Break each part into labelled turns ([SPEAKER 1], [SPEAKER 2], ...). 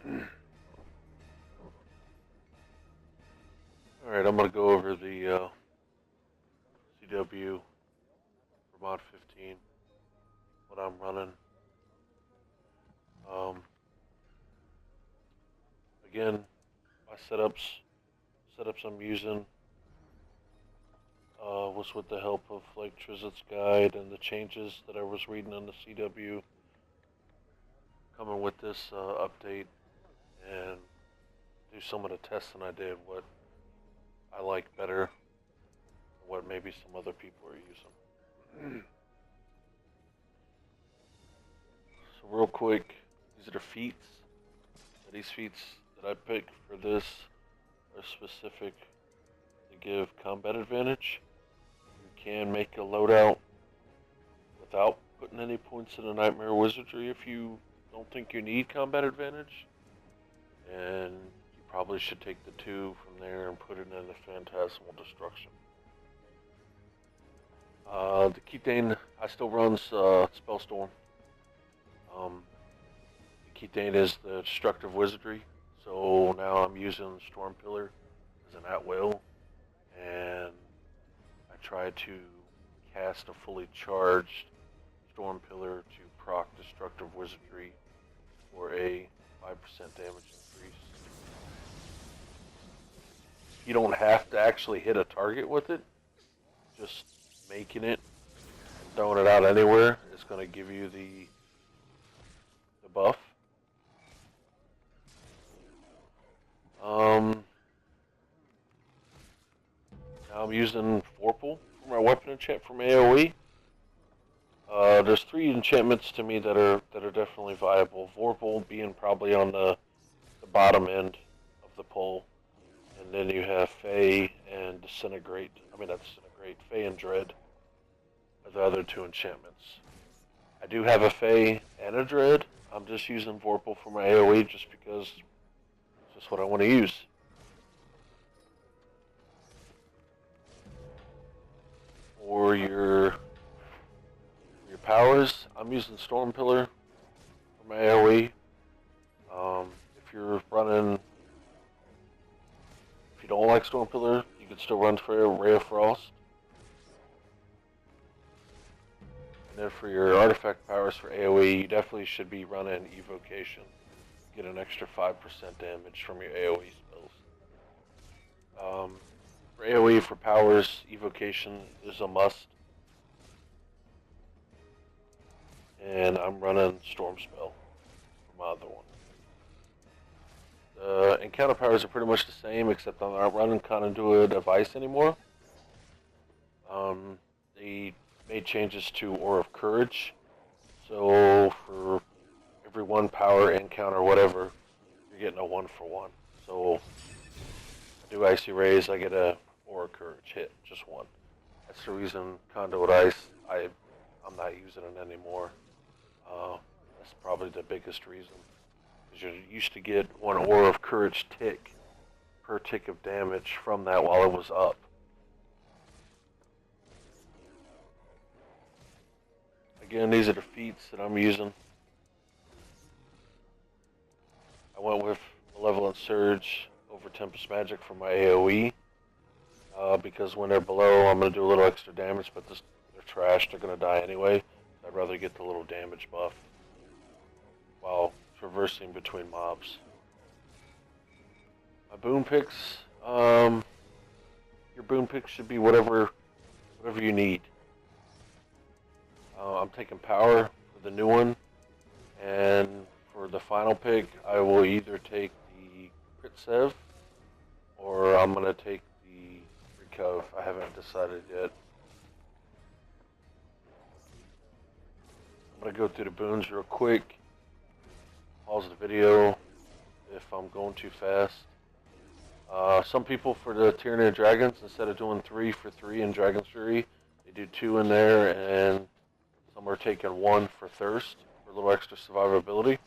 [SPEAKER 1] Alright, I'm going to go over the CW for mod 15, what I'm running. Again, my setups I'm using was with the help of like Trizit's guide and the changes that I was reading on the CW coming with this update, and do some of the testing I did, what I like better, what maybe some other people are using. So real quick, these are the feats. These feats that I picked for this are specific to give combat advantage. You can make a loadout without putting any points in a Nightmare Wizardry if you don't think you need combat advantage. And you probably should take the 2 from there and put it in the Phantasmal Destruction. The Ketane, I still runs Spellstorm. The Ketane is the Destructive Wizardry, so now I'm using Storm Pillar as an at-will, and I try to cast a fully charged Storm Pillar to proc Destructive Wizardry for a 5% damage increase. You don't have to actually hit a target with it, just making it and throwing it out anywhere is going to give you the buff. Now I'm using Vorpal for my weapon enchant from AoE. There's 3 enchantments to me that are definitely viable. Vorpal being probably on the bottom end of the pole, and then you have Fey and Disintegrate. I mean not Disintegrate, Fey and Dread are the other 2 enchantments. I do have a Fey and a Dread. I'm just using Vorpal for my AoE just because it's just what I want to use. For your powers, I'm using Storm Pillar for my AoE. If you're running, if you don't like Storm Pillar, you can still run for Ray of Frost. And then for your artifact powers for AoE, you definitely should be running Evocation. Get an extra 5% damage from your AoE spells. For AoE for powers, Evocation is a must. And I'm running Storm Spell for my other one. The encounter powers are pretty much the same, except I'm not running Conduit of Ice anymore. They made changes to Aura of Courage. So for every 1 power, encounter, whatever, you're getting a 1-for-1. So I do Icy Rays, I get a Aura of Courage hit, just 1. That's the reason Conduit Ice, I'm not using it anymore. That's probably the biggest reason. Because you used to get 1 Aura of Courage tick per tick of damage from that while it was up. Again, these are the feats that I'm using. I went with Malevolent Surge over Tempest Magic for my AoE. Because when they're below, I'm going to do a little extra damage, but they're trash, they're going to die anyway. I'd rather get the little damage buff while traversing between mobs. My boon picks, your boon picks should be whatever you need. I'm taking power for the new one, and for the final pick, I will either take the Crit Sev, or I'm going to take the Recov. I haven't decided yet. I'm going to go through the boons real quick, pause the video if I'm going too fast. Some people for the Tyranny of Dragons, instead of doing 3 for 3 in Dragon's Fury, they do 2 in there, and some are taking 1 for Thirst for a little extra survivability.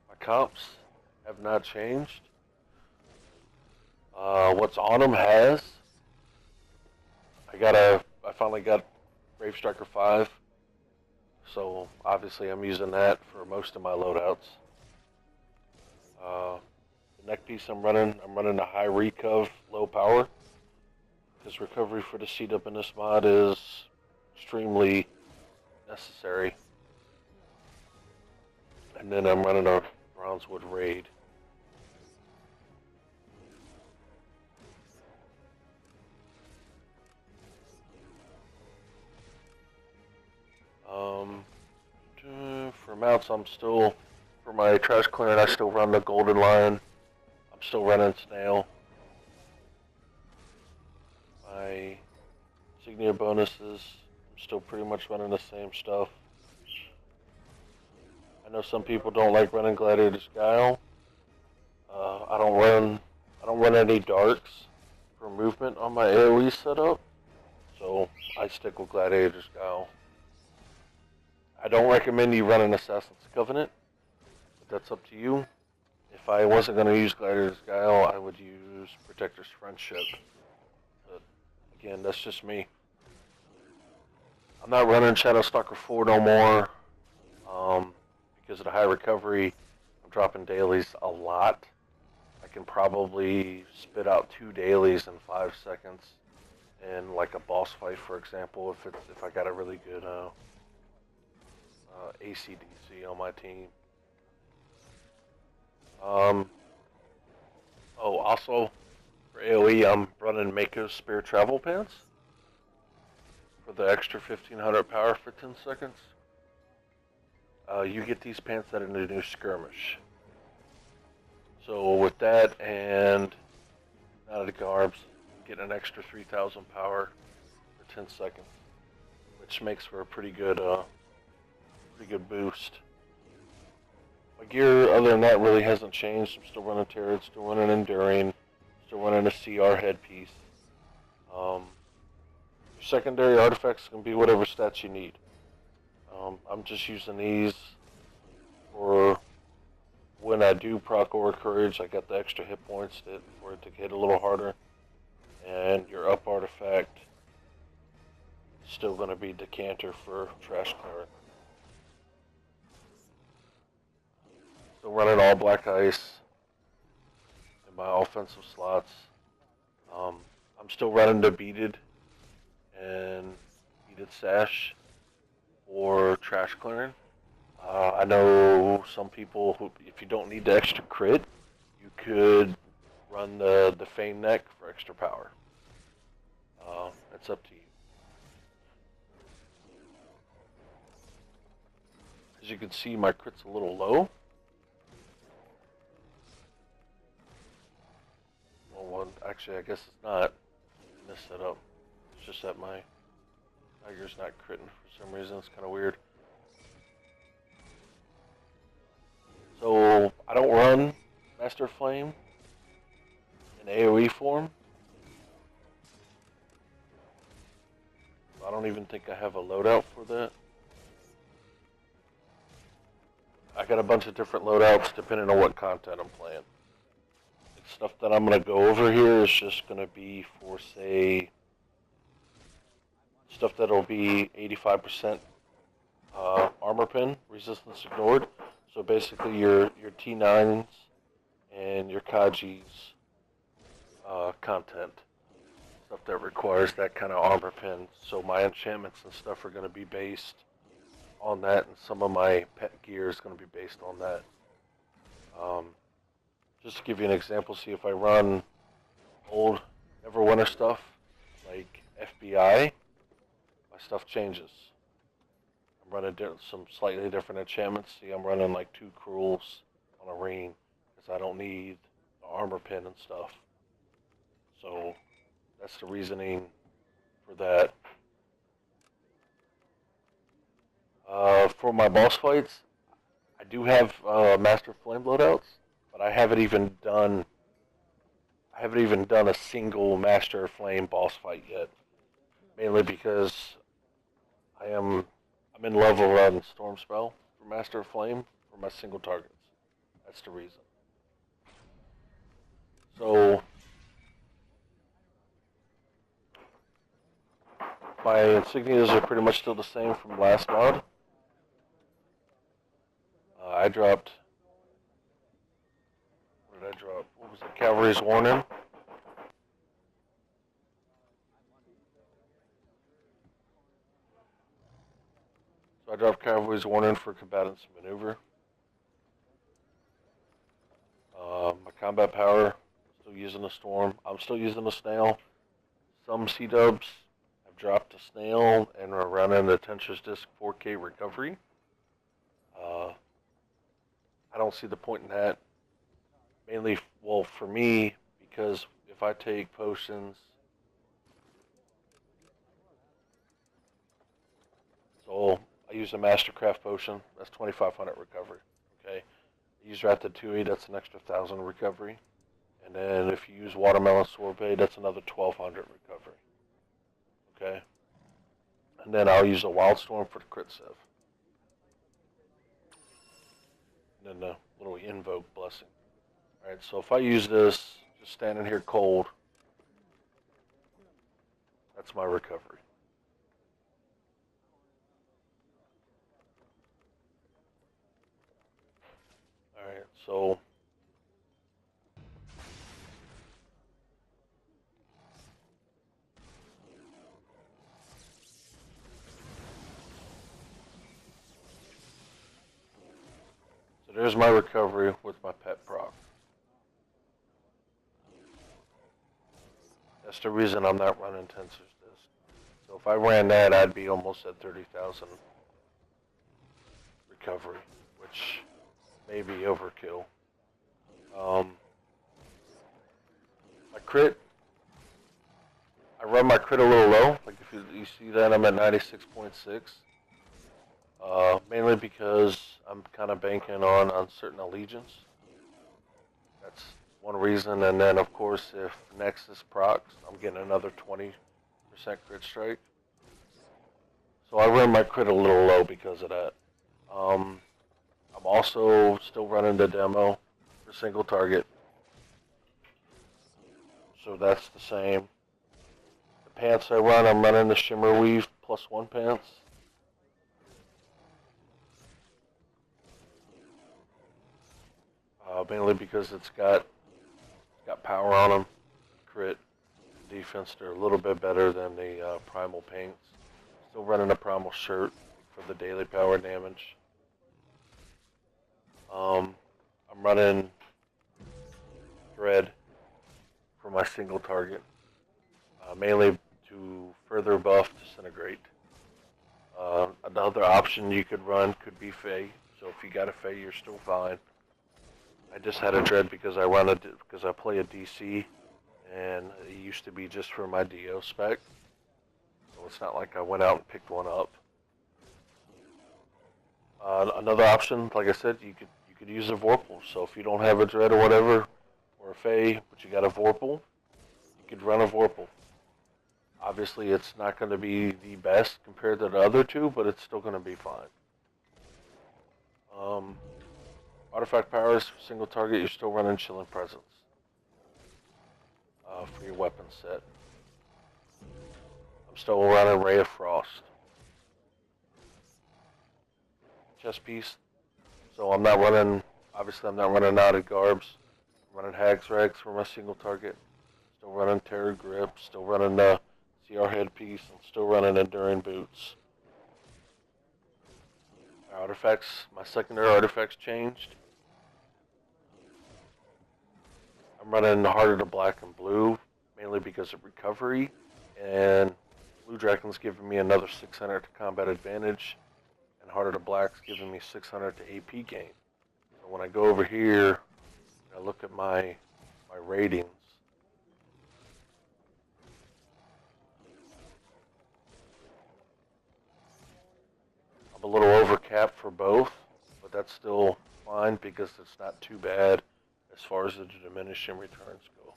[SPEAKER 1] My comps have not changed. What's on them has. I finally got Brave Striker 5, so obviously I'm using that for most of my loadouts. The neck piece I'm running a high recov, low power, because recovery for the setup in this mod is extremely necessary. And then I'm running a Bronzewood Raid. For mounts, for my trash clearing, I still run the Golden Lion. I'm still running Snail. My insignia bonuses, I'm still pretty much running the same stuff. I know some people don't like running Gladiator's Guile. I don't run any darks for movement on my AoE setup, so I stick with Gladiator's Guile. I don't recommend you run an Assassin's Covenant, but that's up to you. If I wasn't going to use Gladiator's Guile, I would use Protector's Friendship. But again, that's just me. I'm not running Shadowstalker 4 no more. Because of the high recovery, I'm dropping dailies a lot. I can probably spit out 2 dailies in 5 seconds. In like a boss fight, for example, if I got a really good ACDC on my team. Also, for AoE, I'm running Mako's Spear Travel Pants for the extra 1500 power for 10 seconds. You get these pants out of the new skirmish. So with that and out of the garbs, you get an extra 3000 power for 10 seconds, which makes for a pretty good boost. My gear, other than that, really hasn't changed. I'm still running turrets, still running enduring, still running a CR headpiece. Your secondary artifacts can be whatever stats you need. I'm just using these for when I do proc Aura Courage. I got the extra hit points for it to hit a little harder. And your up artifact is still going to be Decanter for trash clearing. Still running all black ice in my offensive slots. I'm still running the beaded and beaded sash for trash clearing. I know some people who, if you don't need the extra crit, you could run the feign neck for extra power. It's up to you. As you can see, my crit's a little low. Well, actually, I guess it's not. I messed that up. It's just that my tiger's not critting for some reason. It's kind of weird. So I don't run Master Flame in AoE form. I don't even think I have a loadout for that. I got a bunch of different loadouts depending on what content I'm playing. The stuff that I'm going to go over here is just going to be for, say, stuff that'll be 85% armor pen, resistance ignored. So basically your T9s and your Kaji's content. Stuff that requires that kind of armor pen. So my enchantments and stuff are going to be based on that, and some of my pet gear is going to be based on that. Just to give you an example, see if I run old Neverwinter stuff, like FBI, my stuff changes. I'm running some slightly different enchantments. See, I'm running like 2 Cruels on a ring, because I don't need the armor pin and stuff. So that's the reasoning for that. For my boss fights, I do have Master Flame loadouts, but I haven't even done a single Master Flame boss fight yet. Mainly because I'm in love with running Storm Spell for Master Flame for my single targets. That's the reason. So My insignias are pretty much still the same from last mod. I dropped. What did I drop? What was it? Cavalry's Warning. So I dropped Cavalry's Warning for combatants and maneuver. My combat power, still using the Storm. I'm still using the Snail. Some C-dubs have dropped the Snail and are running the Tensor's Disc 4K recovery. I don't see the point in that. Mainly, well, for me, because if I take potions, so I use a Mastercraft potion, that's 2,500 recovery. Okay, I use Ratatouille, that's an extra 1,000 recovery. And then if you use Watermelon Sorbet, that's another 1,200 recovery. Okay, and then I'll use a Wildstorm for the crit save. And then the little Invoke Blessing. Alright, so if I use this, just standing here cold, that's my recovery. Alright, so there's my recovery with my pet proc. That's the reason I'm not running Tensor's Disc. So if I ran that, I'd be almost at 30,000 recovery, which may be overkill. My crit, I run my crit a little low. Like if you see that, I'm at 96.6. Mainly because I'm kind of banking on certain allegiance. That's one reason. And then, of course, if Nexus procs, I'm getting another 20% crit strike. So I run my crit a little low because of that. I'm also still running the demo for single target. So that's the same. The pants I run, I'm running the Shimmer Weave +1 pants. Mainly because it's got power on them, crit, defense. They're a little bit better than the primal paints. Still running a primal shirt for the daily power damage. I'm running Dread for my single target, mainly to further buff Disintegrate. Another option you could run could be Fae. So if you got a Fae, you're still fine. I just had a Dread because I play a DC, and it used to be just for my DO spec. So it's not like I went out and picked one up. Another option, like I said, you could use a Vorpal. So if you don't have a Dread or whatever, or a Fae, but you got a Vorpal, you could run a Vorpal. Obviously, it's not going to be the best compared to the other two, but it's still going to be fine. Artifact powers, single target, you're still running Chilling Presence for your weapon set. I'm still running Ray of Frost. Chest piece. So I'm not running, obviously I'm not running Knotted Garbs. I'm running Hag's Rags for my single target. Still running Terror Grip, still running the CR headpiece, and still running Enduring Boots. My artifacts, my secondary artifacts changed. I'm running Harder to Black and Blue, mainly because of recovery, and Blue Dragon's giving me another 600 to combat advantage, and Harder to Black's giving me 600 to AP gain. So when I go over here, and I look at my ratings, I'm a little overcapped for both, but that's still fine because it's not too bad as far as the diminishing returns go.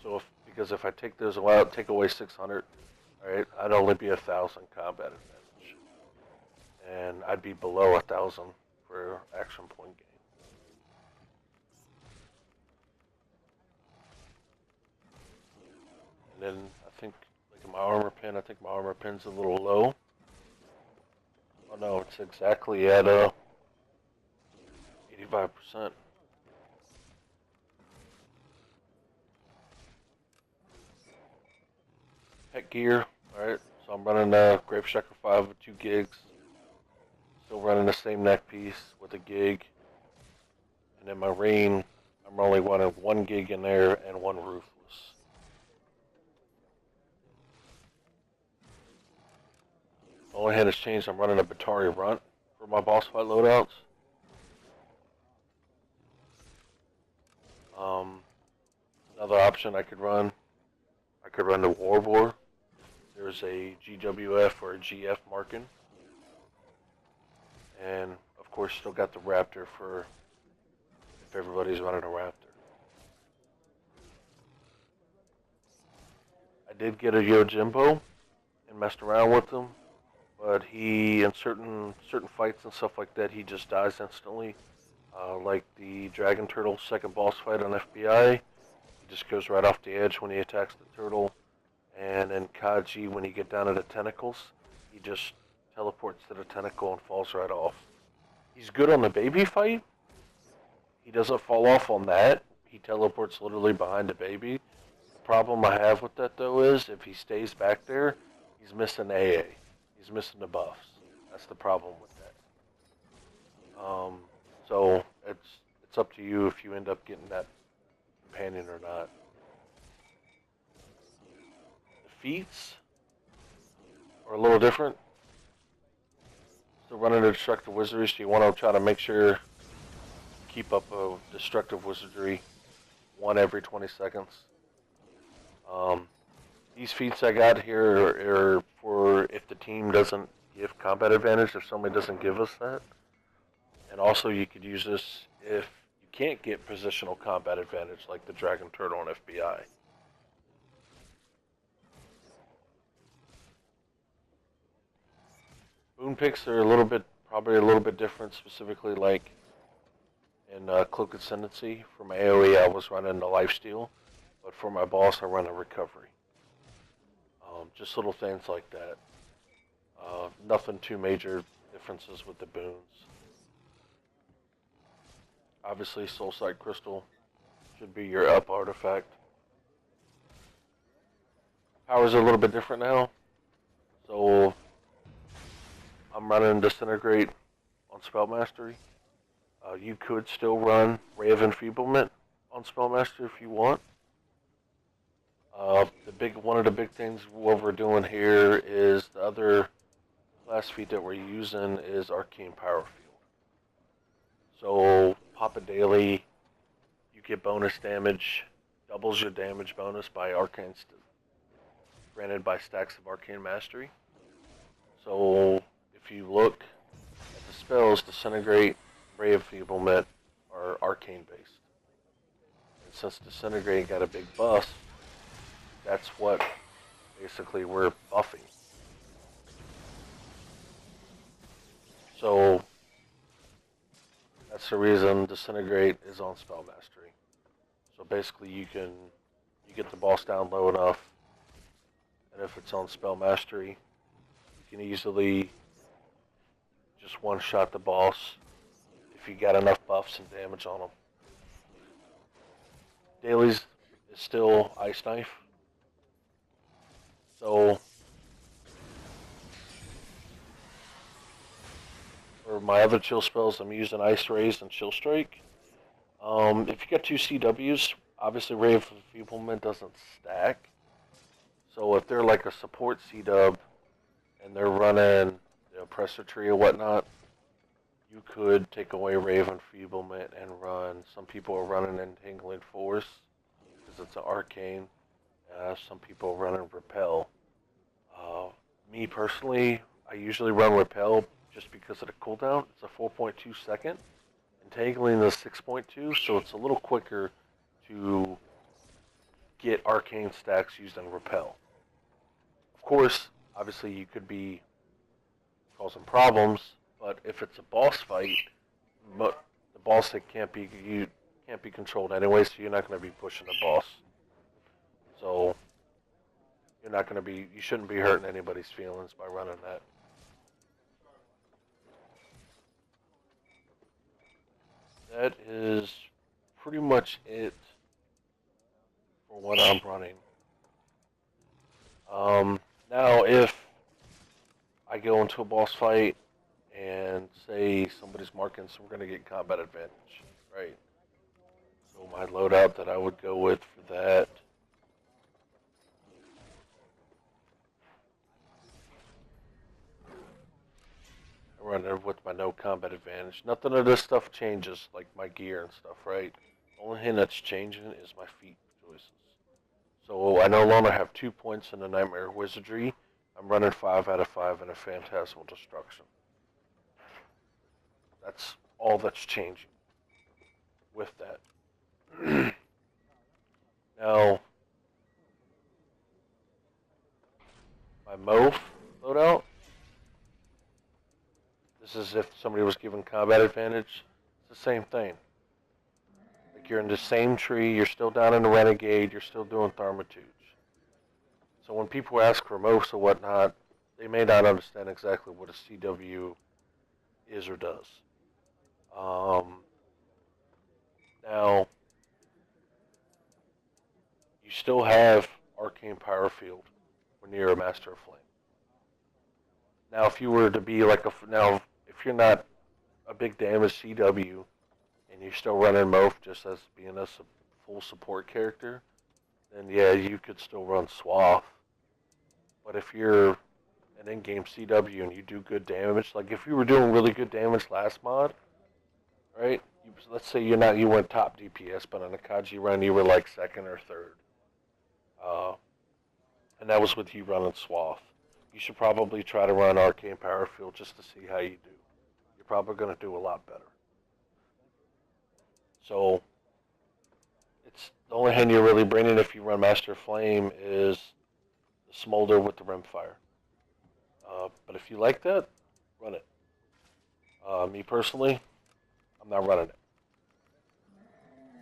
[SPEAKER 1] So because if I take those out, take away 600, right, I'd only be 1,000 combat advantage, and I'd be below 1,000 for action point gain. And And then I think, like in my armor pin, I think my armor pin's a little low. Oh no, it's exactly at 85%. Pet gear, alright. So I'm running Grave Shacker 5 with 2 gigs. Still running the same neck piece with a gig. And then my rain, I'm only running 1 gig in there and 1 ruthless. The only hand that's changed, I'm running a Batari Runt for my boss fight loadouts. Another option I could run the Warboar. There's a GWF or a GF marking. And of course still got the Raptor for if everybody's running a Raptor. I did get a Yojimbo and messed around with him, but he in certain fights and stuff like that he just dies instantly. Like the Dragon Turtle second boss fight on FBI, he just goes right off the edge when he attacks the turtle. And then Kaji, when he get down to the tentacles, he just teleports to the tentacle and falls right off. He's good on the baby fight. He doesn't fall off on that. He teleports literally behind the baby. The problem I have with that though is if he stays back there, he's missing AA. He's missing the buffs. That's the problem with that. So it's up to you if you end up getting that companion or not. The feats are a little different. Still running a destructive wizardry, so you want to try to make sure you keep up a destructive wizardry 1 every 20 seconds. These feats I got here are for if the team doesn't give combat advantage, if somebody doesn't give us that. And also you could use this if you can't get positional combat advantage like the Dragon Turtle and FBI. Boon picks are probably a little bit different, specifically like in Cloak Ascendancy. For my AoE I was running the lifesteal, but for my boss I run a recovery. Just little things like that. Nothing too major differences with the boons. Obviously, Soulsight Crystal should be your up artifact. Powers are a little bit different now. So, I'm running Disintegrate on Spell Mastery. You could still run Ray of Enfeeblement on Spell Mastery if you want. One of the big things what we're doing here is the other class feat that we're using is Arcane Power Field. So pop it daily, you get bonus damage, doubles your damage bonus by Arcane, granted by stacks of Arcane Mastery. So if you look at the spells, Disintegrate, Ray of Enfeeblement are Arcane based. And since Disintegrate got a big buff, that's what basically we're buffing. So that's the reason Disintegrate is on Spell Mastery. So basically you get the boss down low enough, and if it's on Spell Mastery, you can easily just one-shot the boss if you got enough buffs and damage on them. Dailies is still Ice Knife. So, for my other chill spells, I'm using Ice Rays and Chill Strike. If you got 2 CWs, obviously Ray of Enfeeblement doesn't stack. So if they're like a support CW and they're running the Oppressor Tree or whatnot, you could take away Ray of Enfeeblement and run. Some people are running Entangling Force because it's an arcane. Some people are running Repel. Me personally, I usually run Repel just because of the cooldown. It's a 4.2 second. Entangling is 6.2, so it's a little quicker to get arcane stacks using Repel. Of course, obviously you could be causing problems, but if it's a boss fight, the boss hit can't be controlled anyway, so you're not going to be pushing the boss. So you're not going to be, you shouldn't be hurting anybody's feelings by running that. That is pretty much it for what I'm running. Now if I go into a boss fight and say somebody's marking, so we're going to get combat advantage, right? So my loadout that I would go with for that, I run it with my no combat advantage. Nothing of this stuff changes, like my gear and stuff, right? The only thing that's changing is my feat choices. So I no longer have 2 points in the Nightmare Wizardry. I'm running 5 out of 5 in a Phantasmal Destruction. That's all that's changing with that. Now, my Moaf loadout, this is if somebody was given combat advantage. It's the same thing. Like you're in the same tree, you're still down in the Renegade, you're still doing Thaumaturge. So when people ask for Moafs or whatnot, they may not understand exactly what a CW is or does. Now, you still have Arcane Power Field when you're a Master of Flame. Now, if you were to be like if you're not a big damage CW and you're still running Moaf just as being a full support character, then yeah, you could still run Swath. But if you're an in-game CW and you do good damage, like if you were doing really good damage last mod, right? Let's say you went top DPS, but on a Kaji run you were like second or third, and that was with you running Swath. You should probably try to run Arcane Power Field just to see how you do. You're probably going to do a lot better. So, it's the only hand you're really bringing if you run Master Flame is the Smolder with the Rimfire. But if you like that, run it. Me personally, I'm not running it.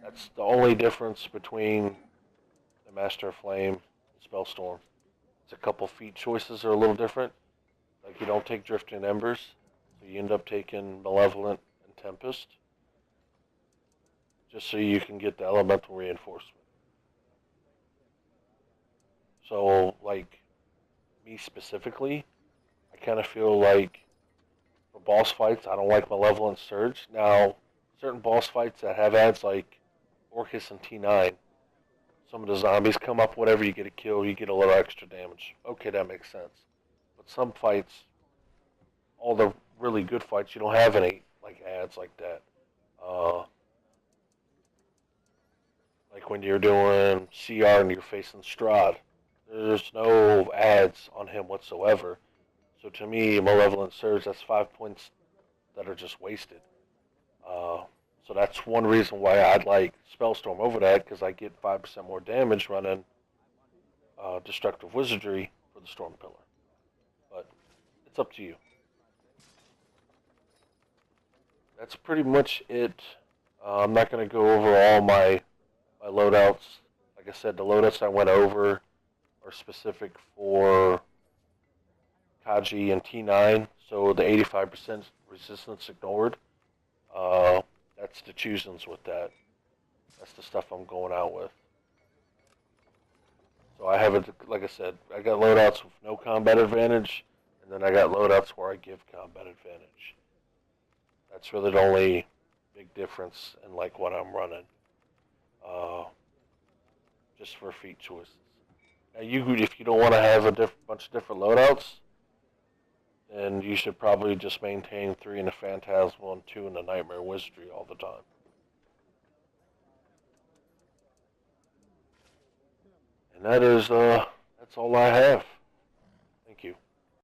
[SPEAKER 1] That's the only difference between the Master Flame and Spellstorm. It's a couple feat choices are a little different. Like you don't take Drifting Embers, so you end up taking Malevolent and Tempest, just so you can get the elemental reinforcement. So, like, me specifically, I kind of feel like for boss fights, I don't like Malevolent Surge. Now, certain boss fights that have ads like Orcus and T9, some of the zombies come up, whatever, you get a kill, you get a little extra damage. Okay, that makes sense. But some fights, all the really good fights, you don't have any like ads like that. Like when you're doing CR and you're facing Strahd, there's no ads on him whatsoever. So to me, Malevolent Surge, that's 5 points that are just wasted. So that's one reason why I'd like Spellstorm over that, because I get 5% more damage running Destructive Wizardry for the Storm Pillar. But it's up to you. That's pretty much it. I'm not going to go over all my loadouts. Like I said, the loadouts I went over are specific for Kaji and T9, so the 85% resistance ignored. That's the choosings with that. That's the stuff I'm going out with. So I have it, like I said, I got loadouts with no combat advantage, and then I got loadouts where I give combat advantage. That's really the only big difference in like what I'm running. Just for feat choices. Now if you don't want to have a bunch of different loadouts, then you should probably just maintain 3 in the Phantasmal and 2 in the Nightmare Wizardry all the time. And that's all I have.